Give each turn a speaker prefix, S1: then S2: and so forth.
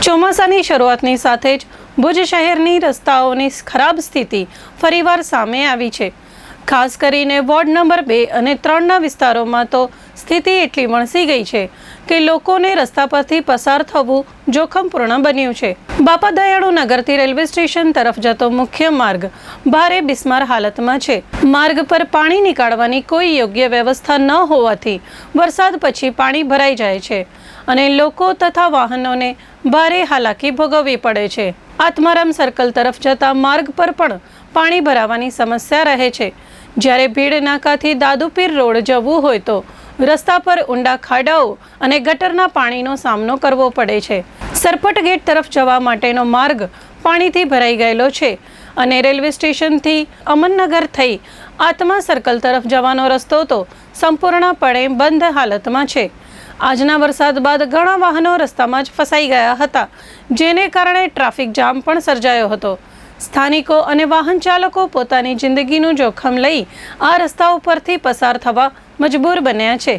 S1: ચોમાસાની શરૂઆતની સાથે જ ભુજ શહેરની રસ્તાઓની ખરાબ સ્થિતિ ફરીવાર સામે આવી છે। ખાસ કરીને વોર્ડ નંબર 2 અને 3ના વિસ્તારોમાં તો સ્થિતિ એટલી વણસી ગઈ છે કે લોકોને રસ્તા પરથી પસાર થવું જોખમપૂર્ણ બન્યું છે। બાપા દયાળુ નગરથી રેલવે સ્ટેશન તરફ જતો મુખ્ય માર્ગ ભારે બિસ્માર હાલતમાં છે। માર્ગ પર પાણી નીકાળવાની કોઈ યોગ્ય વ્યવસ્થા ન હોવાથી વરસાદ પછી પાણી ભરાઈ જાય છે અને લોકો તથા વાહનોને ભારે હાલાકી ભોગવવી પડે છે। આત્મારામ સર્કલ તરફ જતા માર્ગ પર પણ પાણી ભરાવાની સમસ્યા રહે છે। જ્યારે ભીડ નાકાથી દાદુપીર રોડ જવું હોય તો રસ્તા પર ઊંડા ખાડાઓ અને ગટરના પાણીનો સામનો કરવો પડે છે। સરપટ ગેટ તરફ જવા માટેનો માર્ગ પાણીથી ભરાઈ ગયેલો છે અને રેલવે સ્ટેશનથી અમનનગર થઈ આત્મા સર્કલ તરફ જવાનો રસ્તો તો સંપૂર્ણપણે બંધ હાલતમાં છે। આજના વરસાદ બાદ ઘણા વાહનો રસ્તામાં જ ફસાઈ ગયા હતા, જેને કારણે ટ્રાફિક જામ પણ સર્જાયો હતો। સ્થાનિકો અને વાહન ચાલકો પોતાની જિંદગીનું જોખમ લઈ આ રસ્તાઓ પરથી પસાર થવા મજબૂર બન્યા છે।